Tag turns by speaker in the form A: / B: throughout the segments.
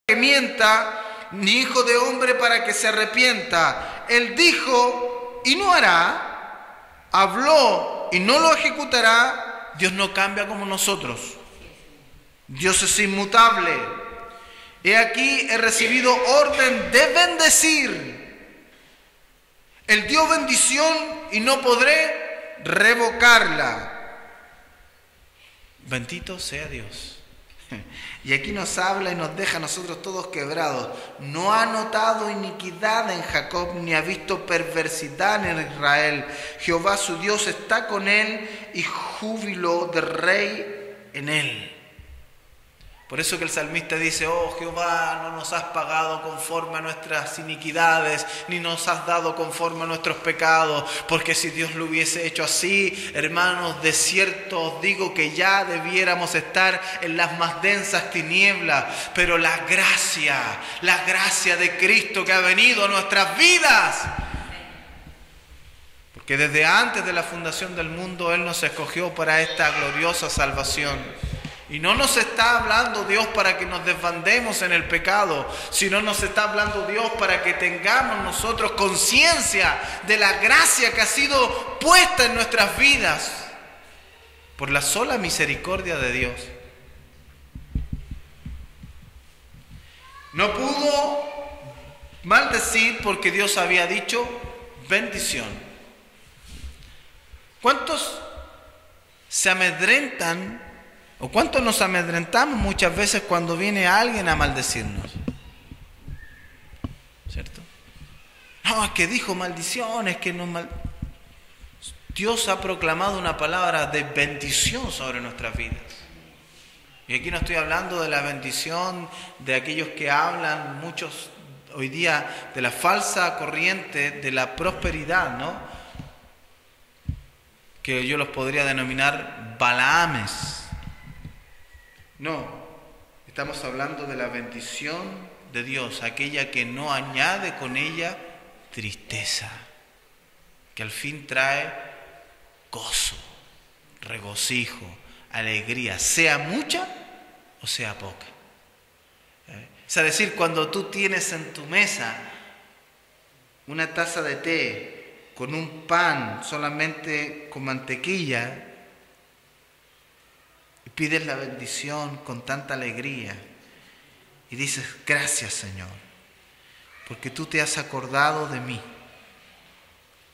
A: que mienta, ni hijo de hombre para que se arrepienta. Él dijo y no hará, habló y no lo ejecutará. Dios no cambia como nosotros. Dios es inmutable. He aquí, he recibido orden de bendecir. Él dio bendición y no podré revocarla. Bendito sea Dios. Y aquí nos habla y nos deja a nosotros todos quebrados. No ha notado iniquidad en Jacob, ni ha visto perversidad en Israel. Jehová su Dios está con él, y júbilo de rey en él. Por eso que el salmista dice: oh Jehová, no nos has pagado conforme a nuestras iniquidades, ni nos has dado conforme a nuestros pecados, porque si Dios lo hubiese hecho así, hermanos, de cierto os digo que ya debiéramos estar en las más densas tinieblas. Pero la gracia de Cristo que ha venido a nuestras vidas, porque desde antes de la fundación del mundo Él nos escogió para esta gloriosa salvación. Y no nos está hablando Dios para que nos desbandemos en el pecado, sino nos está hablando Dios para que tengamos nosotros conciencia de la gracia que ha sido puesta en nuestras vidas por la sola misericordia de Dios. No pudo maldecir porque Dios había dicho bendición. ¿Cuántos se amedrentan? ¿O cuánto nos amedrentamos muchas veces cuando viene alguien a maldecirnos? ¿Cierto? No, es que dijo maldición, es que no Dios ha proclamado una palabra de bendición sobre nuestras vidas. Y aquí no estoy hablando de la bendición de aquellos que hablan muchos hoy día de la falsa corriente de la prosperidad, ¿no? Que yo los podría denominar Balaames. No, estamos hablando de la bendición de Dios, aquella que no añade con ella tristeza, que al fin trae gozo, regocijo, alegría, sea mucha o sea poca. Es decir, cuando tú tienes en tu mesa una taza de té con un pan solamente con mantequilla, pides la bendición con tanta alegría y dices: gracias, Señor, porque tú te has acordado de mí.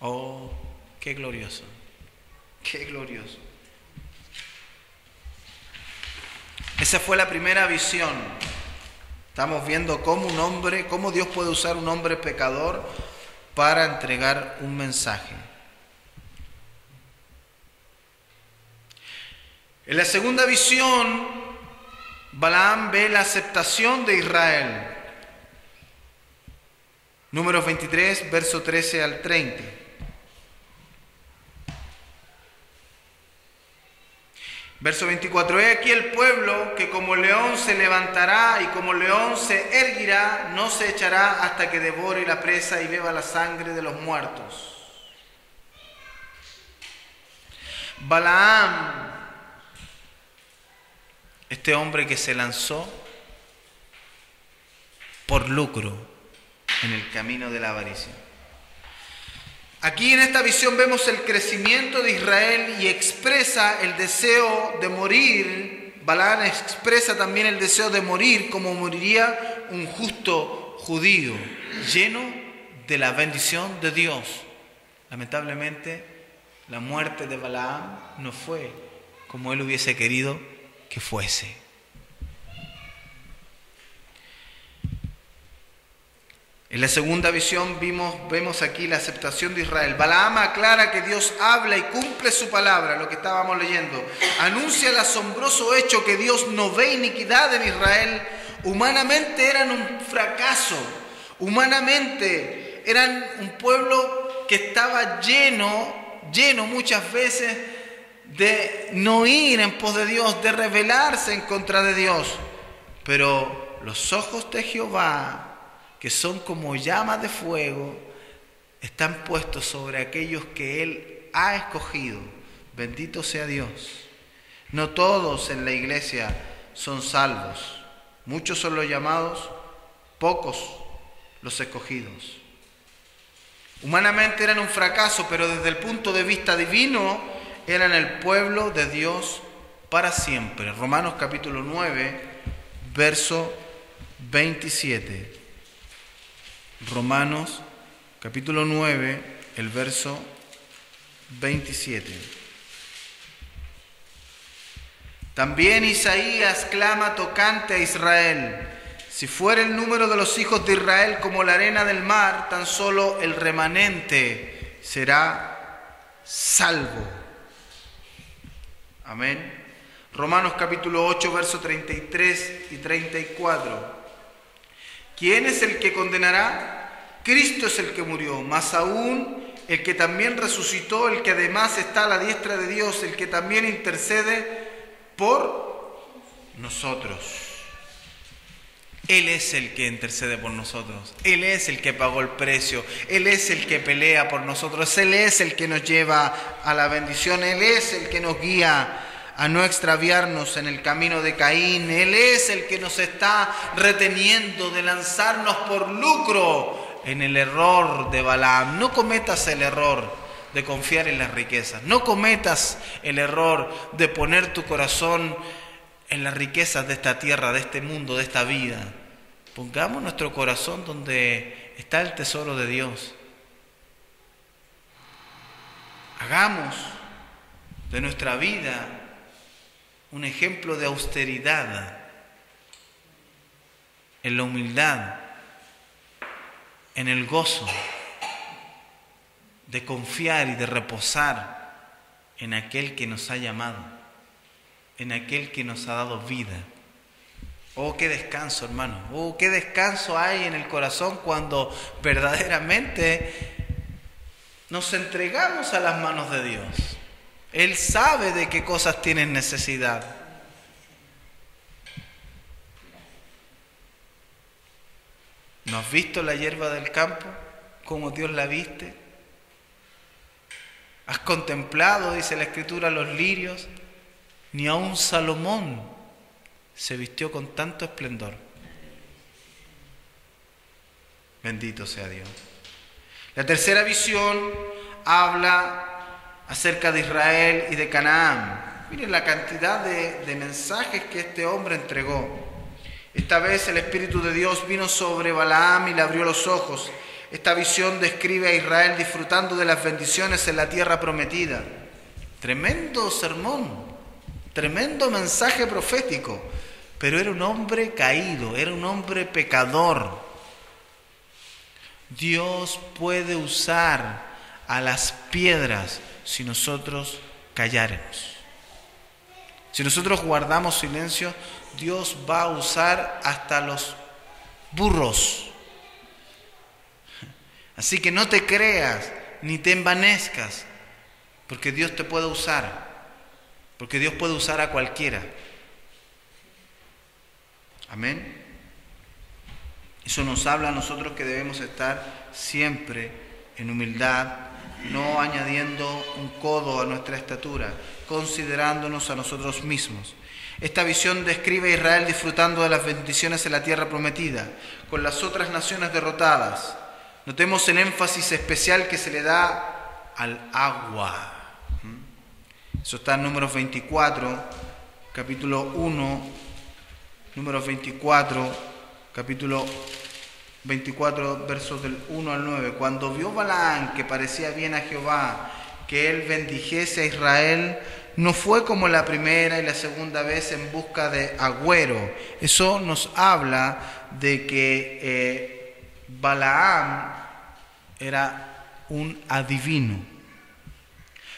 A: Oh, qué glorioso, qué glorioso. Esa fue la primera visión. Estamos viendo cómo Dios puede usar un hombre pecador para entregar un mensaje. En la segunda visión, Balaam ve la aceptación de Israel. Números 23, verso 13 al 30. Verso 24. He aquí el pueblo que como león se levantará y como león se erguirá, no se echará hasta que devore la presa y beba la sangre de los muertos. Balaam, este hombre que se lanzó por lucro en el camino de la avaricia. Aquí en esta visión vemos el crecimiento de Israel y expresa el deseo de morir. Balaam expresa también el deseo de morir como moriría un justo judío, lleno de la bendición de Dios. Lamentablemente, la muerte de Balaam no fue como él hubiese querido que fuese. En la segunda visión vemos aquí la aceptación de Israel. Balaam aclara que Dios habla y cumple su palabra, lo que estábamos leyendo. Anuncia el asombroso hecho que Dios no ve iniquidad en Israel. Humanamente eran un fracaso. Humanamente eran un pueblo que estaba lleno muchas veces de no ir en pos de Dios, de rebelarse en contra de Dios. Pero los ojos de Jehová, que son como llamas de fuego, están puestos sobre aquellos que Él ha escogido. Bendito sea Dios. No todos en la iglesia son salvos. Muchos son los llamados, pocos los escogidos. Humanamente eran un fracaso, pero desde el punto de vista divino eran el pueblo de Dios para siempre. Romanos capítulo 9, verso 27. Romanos capítulo 9, el verso 27. También Isaías clama tocante a Israel: si fuera el número de los hijos de Israel como la arena del mar, tan solo el remanente será salvo. Amén. Romanos capítulo 8, versos 33 y 34. ¿Quién es el que condenará? Cristo es el que murió, más aún el que también resucitó, el que además está a la diestra de Dios, el que también intercede por nosotros. Él es el que intercede por nosotros. Él es el que pagó el precio. Él es el que pelea por nosotros. Él es el que nos lleva a la bendición. Él es el que nos guía a no extraviarnos en el camino de Caín. Él es el que nos está reteniendo de lanzarnos por lucro en el error de Balaam. No cometas el error de confiar en las riquezas. No cometas el error de poner tu corazón en las riquezas de esta tierra, de este mundo, de esta vida. Pongamos nuestro corazón donde está el tesoro de Dios. Hagamos de nuestra vida un ejemplo de austeridad, en la humildad, en el gozo, de confiar y de reposar en aquel que nos ha llamado, en aquel que nos ha dado vida. Oh, qué descanso, hermano. Oh, qué descanso hay en el corazón cuando verdaderamente nos entregamos a las manos de Dios. Él sabe de qué cosas tienes necesidad. ¿No has visto la hierba del campo? ¿Cómo Dios la viste? ¿Has contemplado, dice la Escritura, los lirios? Ni aun Salomón se vistió con tanto esplendor. Bendito sea Dios. La tercera visión habla acerca de Israel y de Canaán. Miren la cantidad de mensajes que este hombre entregó. Esta vez el Espíritu de Dios vino sobre Balaam y le abrió los ojos. Esta visión describe a Israel disfrutando de las bendiciones en la tierra prometida. Tremendo sermón, tremendo mensaje profético. Pero era un hombre caído, era un hombre pecador. Dios puede usar a las piedras si nosotros calláremos. Si nosotros guardamos silencio, Dios va a usar hasta los burros. Así que no te creas ni te envanezcas, porque Dios te puede usar, porque Dios puede usar a cualquiera. Amén. Eso nos habla a nosotros que debemos estar siempre en humildad, no añadiendo un codo a nuestra estatura, considerándonos a nosotros mismos. Esta visión describe a Israel disfrutando de las bendiciones en la tierra prometida, con las otras naciones derrotadas. Notemos el énfasis especial que se le da al agua. Eso está en Números 24, capítulo 1, Números 24, capítulo 24, versos del 1 al 9. Cuando vio Balaam que parecía bien a Jehová, que él bendijese a Israel, no fue como la primera y la segunda vez en busca de agüero. Eso nos habla de que Balaam era un adivino,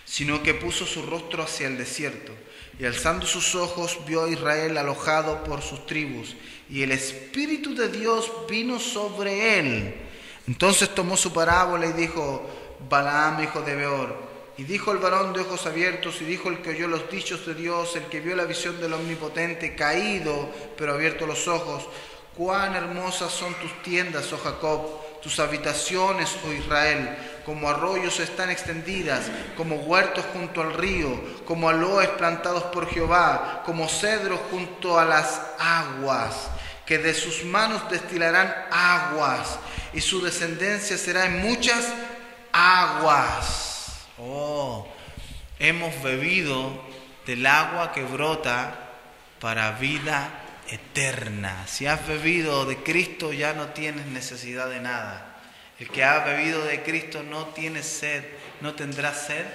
A: sino que puso su rostro hacia el desierto y alzando sus ojos vio a Israel alojado por sus tribus y el Espíritu de Dios vino sobre él. Entonces tomó su parábola y dijo: Balaam, hijo de Beor. Y dijo el varón de ojos abiertos, y dijo el que oyó los dichos de Dios, el que vio la visión del Omnipotente, caído, pero abierto los ojos: cuán hermosas son tus tiendas, oh Jacob, tus habitaciones, oh Israel. Como arroyos están extendidas, como huertos junto al río, como aloes plantados por Jehová, como cedros junto a las aguas. que de sus manos destilarán aguas, y su descendencia será en muchas aguas. Oh, hemos bebido del agua que brota para vida eterna. Si has bebido de Cristo, ya no tienes necesidad de nada. El que ha bebido de Cristo no tiene sed, no tendrá sed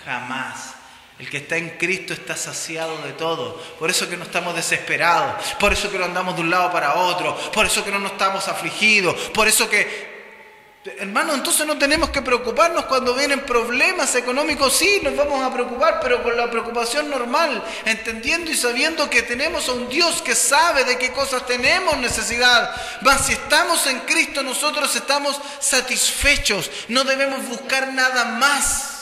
A: jamás. El que está en Cristo está saciado de todo. Por eso que no estamos desesperados, por eso que no andamos de un lado para otro, por eso que no estamos afligidos, por eso que, hermano, entonces no tenemos que preocuparnos cuando vienen problemas económicos. Sí, nos vamos a preocupar, pero con la preocupación normal, entendiendo y sabiendo que tenemos a un Dios que sabe de qué cosas tenemos necesidad. Mas si estamos en Cristo, nosotros estamos satisfechos, no debemos buscar nada más.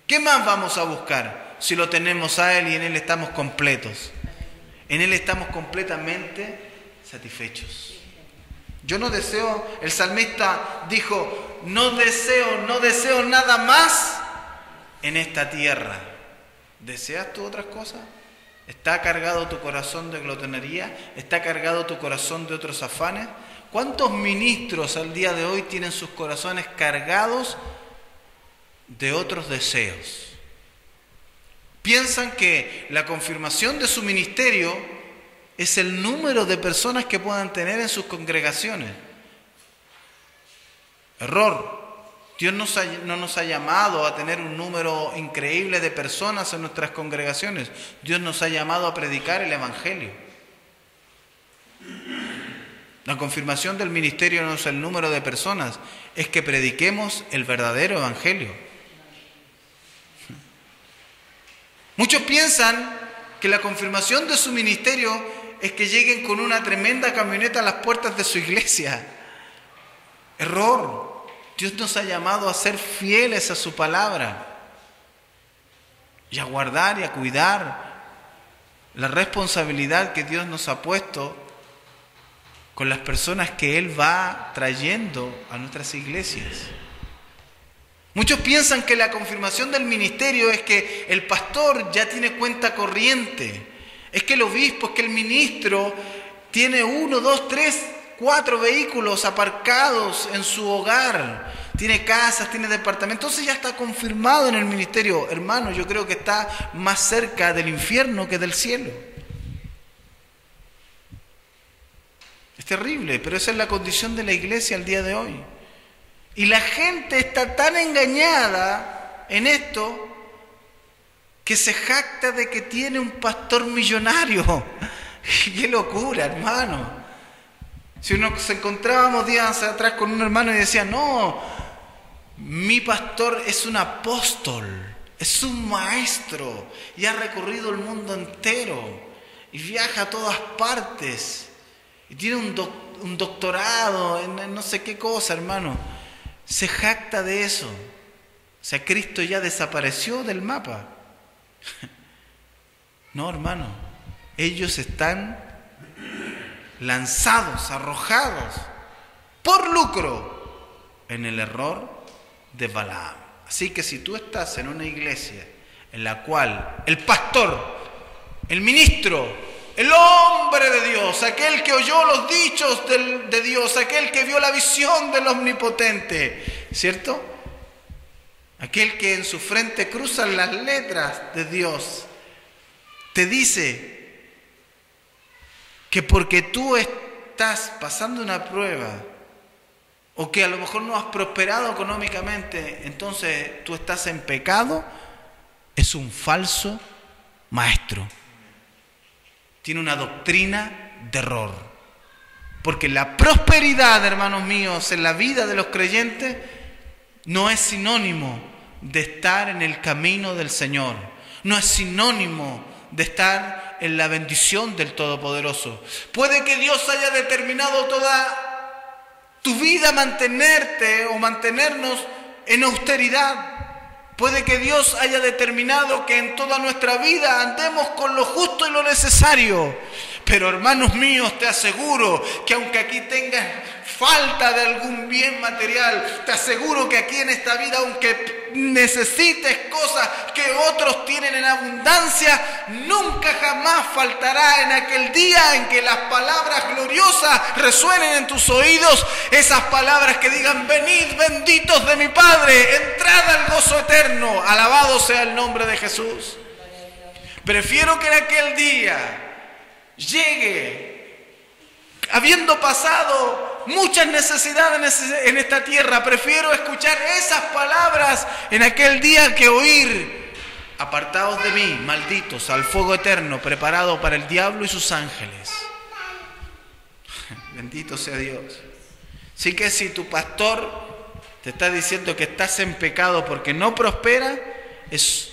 A: ¿Qué más vamos a buscar si lo tenemos a Él y en Él estamos completos? En Él estamos completamente satisfechos. Yo no deseo, el salmista dijo, no deseo nada más en esta tierra. ¿Deseas tú otras cosas? ¿Está cargado tu corazón de glotonería? ¿Está cargado tu corazón de otros afanes? ¿Cuántos ministros al día de hoy tienen sus corazones cargados de otros deseos? Piensan que la confirmación de su ministerio es el número de personas que puedan tener en sus congregaciones. Error. Dios no nos ha llamado a tener un número increíble de personas en nuestras congregaciones. Dios nos ha llamado a predicar el Evangelio. La confirmación del ministerio no es el número de personas, es que prediquemos el verdadero Evangelio. Muchos piensan que la confirmación de su ministerio es que lleguen con una tremenda camioneta a las puertas de su iglesia. Error. Dios nos ha llamado a ser fieles a su palabra y a guardar y a cuidar la responsabilidad que Dios nos ha puesto con las personas que Él va trayendo a nuestras iglesias. Muchos piensan que la confirmación del ministerio es que el pastor ya tiene cuenta corriente, es que el obispo, es que el ministro tiene 1, 2, 3, 4 vehículos aparcados en su hogar, tiene casas, tiene departamentos, entonces ya está confirmado en el ministerio. Hermano, yo creo que está más cerca del infierno que del cielo. Es terrible, pero esa es la condición de la iglesia al día de hoy. Y la gente está tan engañada en esto que se jacta de que tiene un pastor millonario. ¡Qué locura, hermano! Si nos encontrábamos días atrás con un hermano y decía, no, mi pastor es un apóstol, es un maestro y ha recorrido el mundo entero y viaja a todas partes y tiene un doctorado en no sé qué cosa, hermano. Se jacta de eso. O sea, Cristo ya desapareció del mapa. No, hermano. Ellos están lanzados, arrojados, por lucro, en el error de Balaam. Así que si tú estás en una iglesia en la cual el pastor, el ministro, el hombre de Dios, aquel que oyó los dichos de Dios, aquel que vio la visión del Omnipotente, ¿cierto? Aquel que en su frente cruza las letras de Dios, te dice que porque tú estás pasando una prueba o que a lo mejor no has prosperado económicamente, entonces tú estás en pecado, es un falso maestro. Tiene una doctrina de error. Porque la prosperidad, hermanos míos, en la vida de los creyentes no es sinónimo de estar en el camino del Señor. No es sinónimo de estar en la bendición del Todopoderoso. Puede que Dios haya determinado toda tu vida mantenerte o mantenernos en austeridad. Puede que Dios haya determinado que en toda nuestra vida andemos con lo justo y lo necesario. Pero hermanos míos, te aseguro que aunque aquí tengas falta de algún bien material, te aseguro que aquí en esta vida, aunque necesites cosas que otros tienen en abundancia, nunca jamás faltará en aquel día en que las palabras gloriosas resuenen en tus oídos, esas palabras que digan: venid benditos de mi Padre, entrad al gozo eterno, alabado sea el nombre de Jesús. Prefiero que en aquel día llegue, habiendo pasado muchas necesidades en esta tierra, prefiero escuchar esas palabras en aquel día que oír: apartaos de mí, malditos, al fuego eterno preparado para el diablo y sus ángeles. Bendito sea Dios. Así que si tu pastor te está diciendo que estás en pecado porque no prospera, es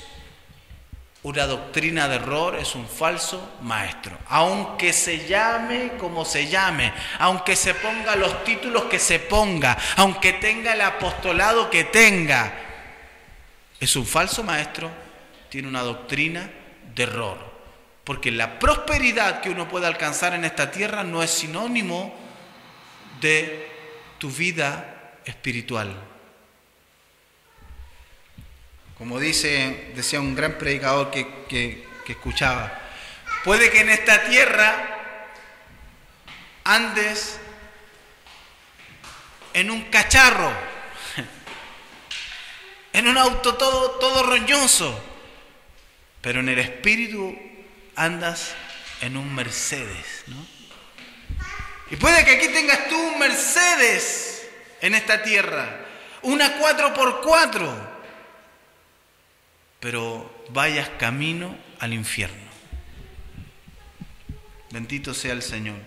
A: una doctrina de error, es un falso maestro. Aunque se llame como se llame, aunque se ponga los títulos que se ponga, aunque tenga el apostolado que tenga, es un falso maestro, tiene una doctrina de error. Porque la prosperidad que uno puede alcanzar en esta tierra no es sinónimo de tu vida espiritual. Como decía un gran predicador que escuchaba, puede que en esta tierra andes en un cacharro, en un auto todo roñoso, pero en el espíritu andas en un Mercedes, ¿no? Y puede que aquí tengas tú un Mercedes en esta tierra, una 4x4, pero vayas camino al infierno. Bendito sea el Señor.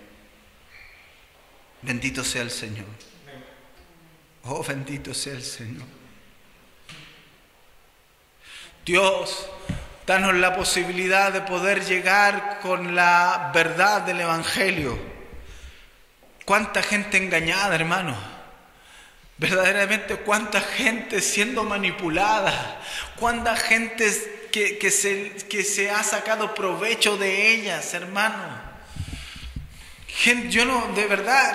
A: Bendito sea el Señor. Oh, bendito sea el Señor. Dios, danos la posibilidad de poder llegar con la verdad del Evangelio. ¿Cuánta gente engañada, hermano? Verdaderamente, cuánta gente siendo manipulada, cuánta gente que se ha sacado provecho de ellas, hermano. De verdad,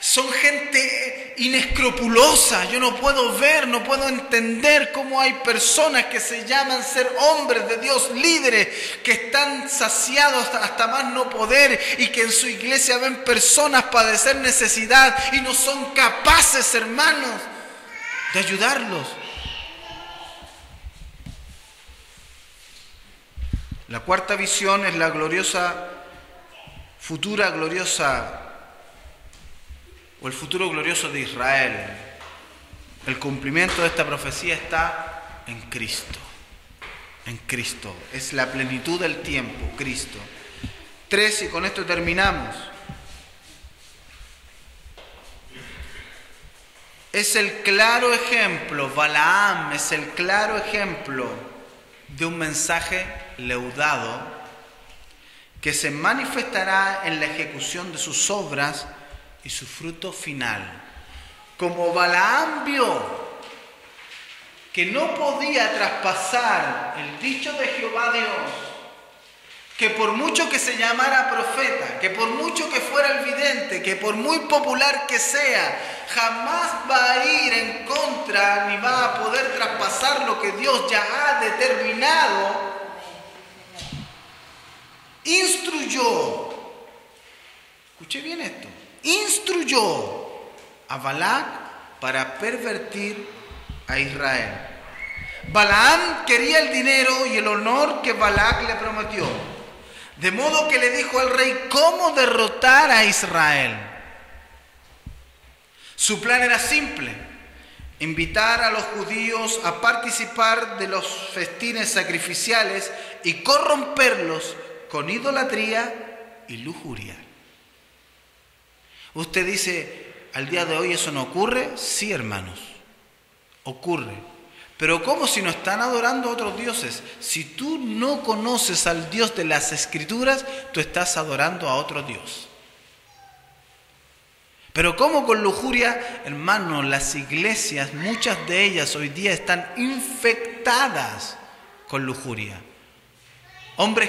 A: son gente inescrupulosa. Yo no puedo ver, no puedo entender cómo hay personas que se llaman ser hombres de Dios, líderes, que están saciados hasta más no poder y que en su iglesia ven personas padecer necesidad y no son capaces, hermanos, de ayudarlos. La cuarta visión es la futura gloriosa, o el futuro glorioso de Israel. El cumplimiento de esta profecía está en Cristo. En Cristo. Es la plenitud del tiempo, Cristo. 3, y con esto terminamos. Es el claro ejemplo, Balaam es el claro ejemplo de un mensaje leudado que se manifestará en la ejecución de sus obras y su fruto final. Como Balaam vio que no podía traspasar el dicho de Jehová Dios, que por mucho que se llamara profeta, que por mucho que fuera el vidente, que por muy popular que sea, jamás va a ir en contra ni va a poder traspasar lo que Dios ya ha determinado, instruyó, escuché bien esto, instruyó a Balac para pervertir a Israel. Balaam quería el dinero y el honor que Balac le prometió, de modo que le dijo al rey cómo derrotar a Israel. Su plan era simple: invitar a los judíos a participar de los festines sacrificiales y corromperlos con idolatría y lujuria. Usted dice, ¿al día de hoy eso no ocurre? Sí, hermanos, ocurre. Pero ¿cómo si no están adorando a otros dioses? Si tú no conoces al Dios de las Escrituras, tú estás adorando a otro Dios. Pero ¿cómo con lujuria? Hermanos, las iglesias, muchas de ellas hoy día están infectadas con lujuria. Hombres